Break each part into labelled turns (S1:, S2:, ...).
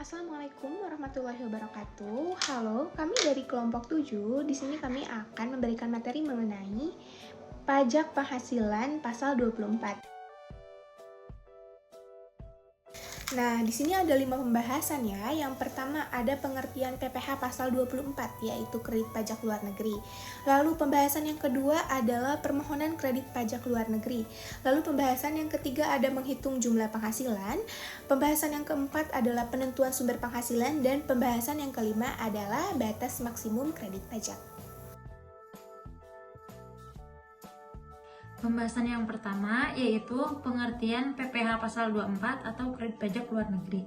S1: Assalamualaikum warahmatullahi wabarakatuh. Halo, kami dari kelompok 7. Di sini kami akan memberikan materi mengenai pajak penghasilan pasal 24. Nah, di sini ada 5 pembahasan ya. Yang pertama ada pengertian PPh pasal 24, yaitu kredit pajak luar negeri. Lalu pembahasan yang kedua adalah permohonan kredit pajak luar negeri. Lalu pembahasan yang ketiga ada menghitung jumlah penghasilan. Pembahasan yang keempat adalah penentuan sumber penghasilan. Dan pembahasan yang kelima adalah batas maksimum kredit pajak.
S2: Pembahasan yang pertama yaitu pengertian PPh pasal 24 atau kredit pajak luar negeri.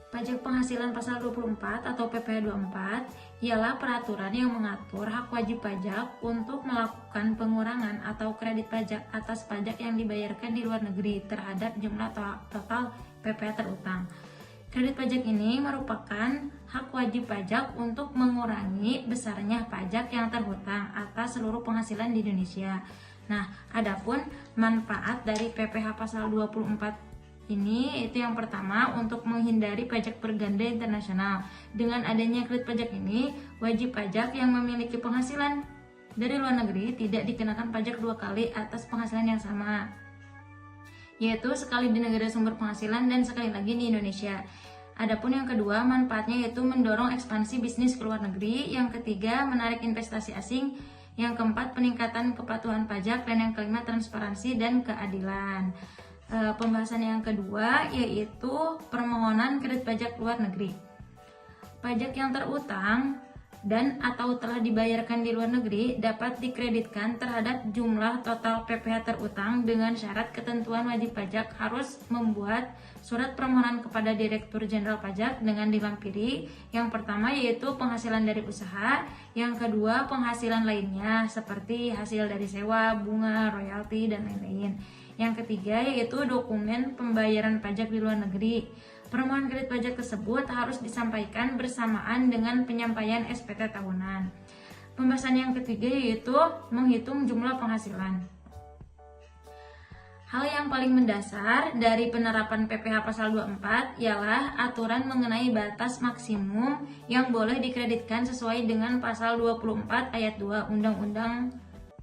S2: Pajak penghasilan pasal 24 atau PPh 24 ialah peraturan yang mengatur hak wajib pajak untuk melakukan pengurangan atau kredit pajak atas pajak yang dibayarkan di luar negeri terhadap jumlah total PPh terutang. Kredit pajak ini merupakan hak wajib pajak untuk mengurangi besarnya pajak yang terhutang atas seluruh penghasilan di Indonesia. Nah, adapun manfaat dari PPh pasal 24 ini itu yang pertama untuk menghindari pajak berganda internasional. Dengan adanya kredit pajak ini, wajib pajak yang memiliki penghasilan dari luar negeri tidak dikenakan pajak dua kali atas penghasilan yang sama, yaitu sekali di negara sumber penghasilan dan sekali lagi di Indonesia. Adapun yang kedua, manfaatnya yaitu mendorong ekspansi bisnis ke luar negeri. Yang ketiga, menarik investasi asing. Yang keempat, peningkatan kepatuhan pajak. Dan yang kelima, transparansi dan keadilan. Pembahasan yang kedua yaitu permohonan kredit pajak luar negeri. Pajak yang terutang dan atau telah dibayarkan di luar negeri dapat dikreditkan terhadap jumlah total PPh terutang dengan syarat ketentuan wajib pajak harus membuat surat permohonan kepada Direktur Jenderal Pajak dengan dilampiri. Yang pertama yaitu penghasilan dari usaha, yang kedua penghasilan lainnya seperti hasil dari sewa, bunga, royalti, dan lain-lain. Yang ketiga yaitu dokumen pembayaran pajak di luar negeri. Permohonan kredit pajak tersebut harus disampaikan bersamaan dengan penyampaian SPT tahunan. Pembahasan yang ketiga yaitu menghitung jumlah penghasilan. Hal yang paling mendasar dari penerapan PPh pasal 24 ialah aturan mengenai batas maksimum yang boleh dikreditkan sesuai dengan pasal 24 ayat 2 Undang-Undang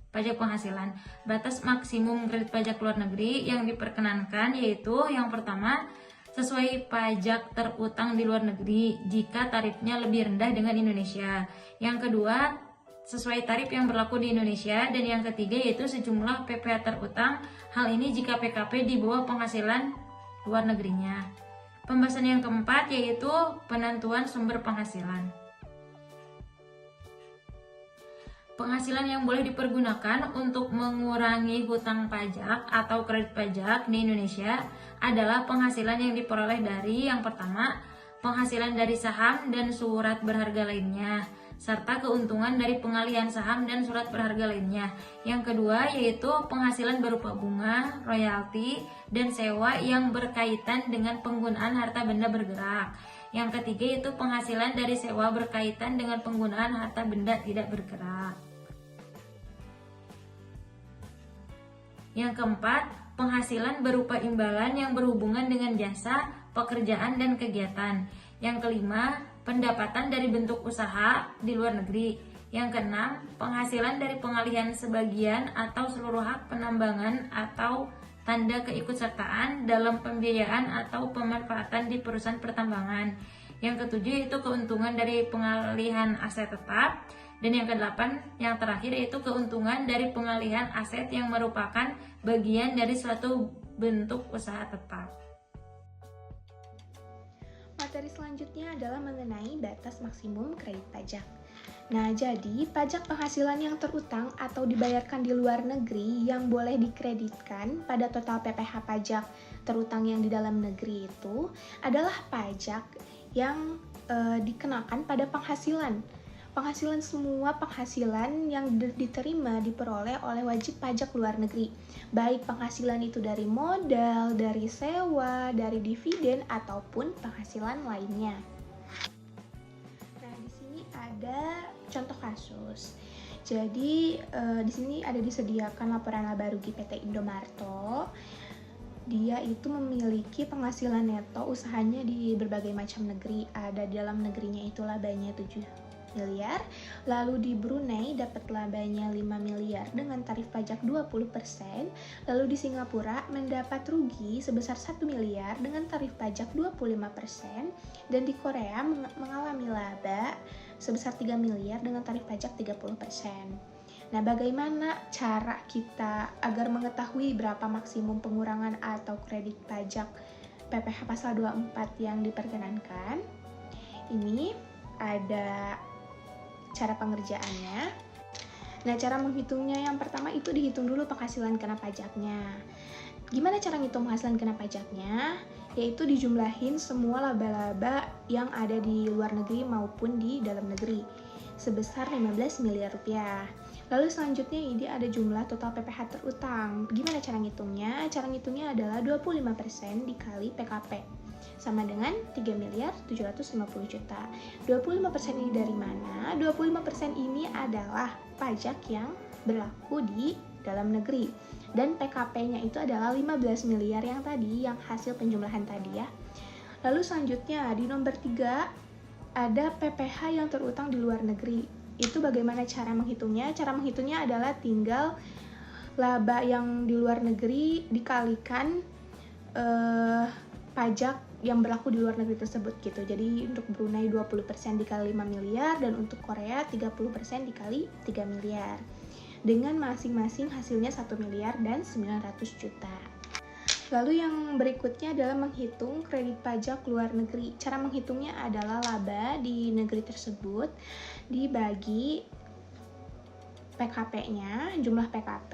S2: Pajak Penghasilan. Batas maksimum kredit pajak luar negeri yang diperkenankan yaitu yang pertama, sesuai pajak terutang di luar negeri jika tarifnya lebih rendah dengan Indonesia. Yang kedua, sesuai tarif yang berlaku di Indonesia. Dan yang ketiga yaitu sejumlah PPh terutang. Hal ini jika PKP di bawah penghasilan luar negerinya. Pembahasan yang keempat yaitu penentuan sumber penghasilan. Penghasilan yang boleh dipergunakan untuk mengurangi hutang pajak atau kredit pajak di Indonesia adalah penghasilan yang diperoleh dari yang pertama, penghasilan dari saham dan surat berharga lainnya, serta keuntungan dari pengalihan saham dan surat berharga lainnya. Yang kedua yaitu penghasilan berupa bunga, royalti, dan sewa yang berkaitan dengan penggunaan harta benda bergerak. Yang ketiga yaitu penghasilan dari sewa berkaitan dengan penggunaan harta benda tidak bergerak. Yang keempat, penghasilan berupa imbalan yang berhubungan dengan jasa, pekerjaan, dan kegiatan. Yang kelima, pendapatan dari bentuk usaha di luar negeri. Yang keenam, penghasilan dari pengalihan sebagian atau seluruh hak penambangan atau tanda keikutsertaan dalam pembiayaan atau pemanfaatan di perusahaan pertambangan. Yang ketujuh yaitu keuntungan dari pengalihan aset tetap. Dan yang kedelapan, yang terakhir yaitu keuntungan dari pengalihan aset yang merupakan bagian dari suatu bentuk usaha tetap.
S1: Materi selanjutnya adalah mengenai batas maksimum kredit pajak. Nah, jadi pajak penghasilan yang terutang atau dibayarkan di luar negeri yang boleh dikreditkan pada total PPh pajak terutang yang di dalam negeri itu adalah pajak yang dikenakan pada penghasilan. Semua penghasilan yang diterima diperoleh oleh wajib pajak luar negeri, baik penghasilan itu dari modal, dari sewa, dari dividen, ataupun penghasilan lainnya. Nah, di sini ada contoh kasus. Jadi di sini ada disediakan laporan laba rugi PT Indomarto. dia itu memiliki penghasilan neto usahanya di berbagai macam negeri. Ada di dalam negerinya itu labanya 7 miliar, lalu di Brunei dapat labanya 5 miliar dengan tarif pajak 20%, lalu di Singapura mendapat rugi sebesar 1 miliar dengan tarif pajak 25%, dan di Korea mengalami laba sebesar 3 miliar dengan tarif pajak 30%. Nah, bagaimana cara kita agar mengetahui berapa maksimum pengurangan atau kredit pajak PPh pasal 24 yang diperkenankan? Ini ada cara pengerjaannya. Nah, cara menghitungnya yang pertama itu dihitung dulu penghasilan kena pajaknya. Gimana cara ngitung penghasilan kena pajaknya? Yaitu dijumlahin semua laba-laba yang ada di luar negeri maupun di dalam negeri sebesar 15 miliar rupiah. Lalu selanjutnya ini ada jumlah total PPh terutang. Gimana cara ngitungnya? Cara ngitungnya adalah 25% dikali PKP sama dengan 3 miliar 750 juta. 25% ini dari mana? 25% ini adalah pajak yang berlaku di dalam negeri. Dan PKP-nya itu adalah 15 miliar yang tadi, yang hasil penjumlahan tadi ya. Lalu selanjutnya di nomor 3 ada PPh yang terutang di luar negeri. Itu bagaimana cara menghitungnya? Cara menghitungnya adalah tinggal laba yang di luar negeri dikalikan pajak yang berlaku di luar negeri tersebut gitu. Jadi untuk Brunei 20% dikali 5 miliar dan untuk Korea 30% dikali 3 miliar. Dengan masing-masing hasilnya 1 miliar dan 900 juta. Lalu yang berikutnya adalah menghitung kredit pajak luar negeri. Cara menghitungnya adalah laba di negeri tersebut dibagi PKP-nya, jumlah PKP,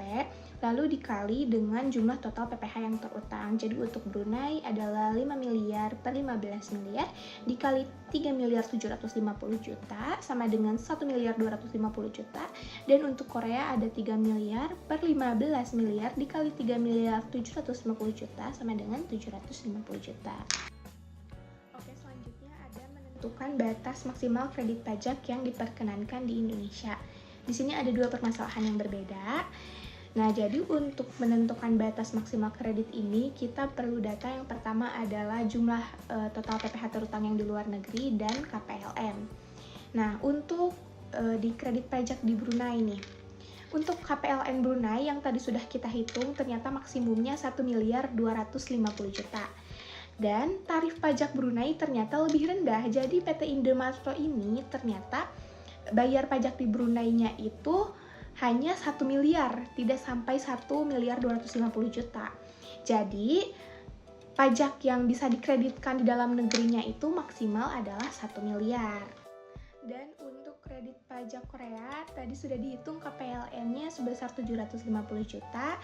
S1: lalu dikali dengan jumlah total PPh yang terutang. Jadi untuk Brunei adalah 5 miliar per 15 miliar dikali 3 miliar 750 juta sama dengan 1 miliar 250 juta. Dan untuk Korea ada 3 miliar per 15 miliar dikali 3 miliar 750 juta sama dengan 750 juta. Oke, selanjutnya ada menentukan batas maksimal kredit pajak yang diperkenankan di Indonesia. Di sini ada dua permasalahan yang berbeda. Nah, jadi untuk menentukan batas maksimal kredit ini, kita perlu data. Yang pertama adalah jumlah total PPh terutang yang di luar negeri dan KPLN. Nah, untuk di kredit pajak di Brunei nih, untuk KPLN Brunei yang tadi sudah kita hitung, ternyata maksimumnya 1 miliar 250 juta. Dan tarif pajak Brunei ternyata lebih rendah. Jadi PT Indomaret ini ternyata bayar pajak di Brunei-nya itu hanya 1 miliar, tidak sampai 1 miliar 250 juta. Jadi, pajak yang bisa dikreditkan di dalam negerinya itu maksimal adalah 1 miliar. Dan untuk kredit pajak Korea, tadi sudah dihitung KPLN-nya sebesar 750 juta.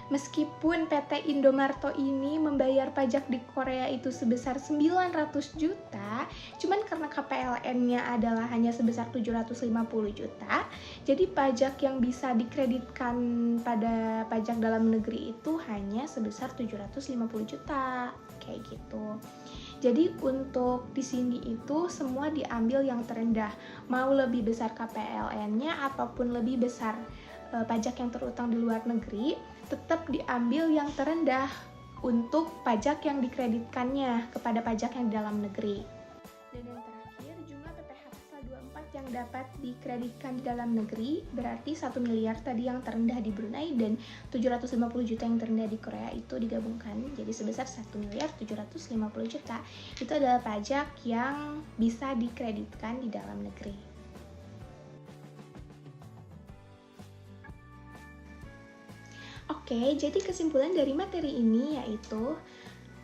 S1: Meskipun PT Indomaret ini membayar pajak di Korea itu sebesar 900 juta, cuman karena KPLN-nya adalah hanya sebesar 750 juta, jadi pajak yang bisa dikreditkan pada pajak dalam negeri itu hanya sebesar 750 juta, kayak gitu. Jadi untuk di sini itu semua diambil yang terendah, mau lebih besar KPLN-nya ataupun lebih besar pajak yang terutang di luar negeri, tetap diambil yang terendah untuk pajak yang dikreditkannya kepada pajak yang di dalam negeri. Dan yang terakhir, jumlah PPh pasal 24 yang dapat dikreditkan di dalam negeri berarti 1 miliar tadi yang terendah di Brunei dan 750 juta yang terendah di Korea itu digabungkan jadi sebesar 1 miliar 750 juta. Itu adalah pajak yang bisa dikreditkan di dalam negeri. Oke, jadi kesimpulan dari materi ini yaitu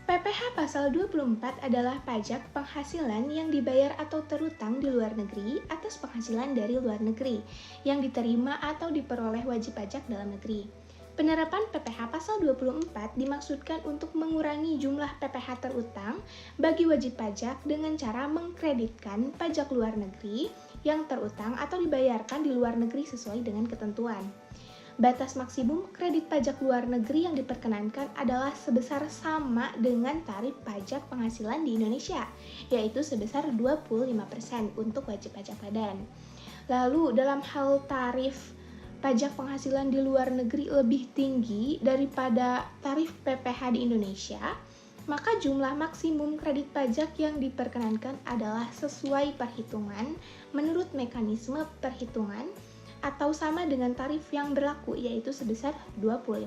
S1: PPh pasal 24 adalah pajak penghasilan yang dibayar atau terutang di luar negeri atas penghasilan dari luar negeri yang diterima atau diperoleh wajib pajak dalam negeri. Penerapan PPh pasal 24 dimaksudkan untuk mengurangi jumlah PPh terutang bagi wajib pajak dengan cara mengkreditkan pajak luar negeri yang terutang atau dibayarkan di luar negeri sesuai dengan ketentuan. Batas maksimum kredit pajak luar negeri yang diperkenankan adalah sebesar sama dengan tarif pajak penghasilan di Indonesia, yaitu sebesar 25% untuk wajib pajak badan. Lalu dalam hal tarif pajak penghasilan di luar negeri lebih tinggi daripada tarif PPh di Indonesia, maka jumlah maksimum kredit pajak yang diperkenankan adalah sesuai perhitungan menurut mekanisme perhitungan atau sama dengan tarif yang berlaku, yaitu sebesar 25%.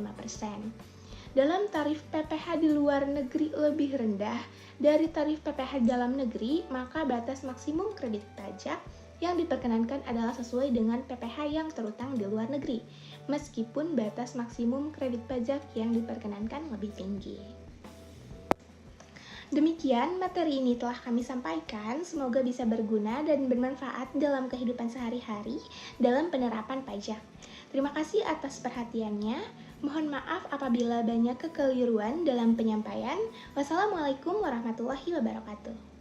S1: Dalam tarif PPh di luar negeri lebih rendah dari tarif PPh dalam negeri, maka batas maksimum kredit pajak yang diperkenankan adalah sesuai dengan PPh yang terutang di luar negeri, meskipun batas maksimum kredit pajak yang diperkenankan lebih tinggi. Demikian materi ini telah kami sampaikan, semoga bisa berguna dan bermanfaat dalam kehidupan sehari-hari dalam penerapan pajak. Terima kasih atas perhatiannya. Mohon maaf apabila banyak kekeliruan dalam penyampaian. Wassalamualaikum warahmatullahi wabarakatuh.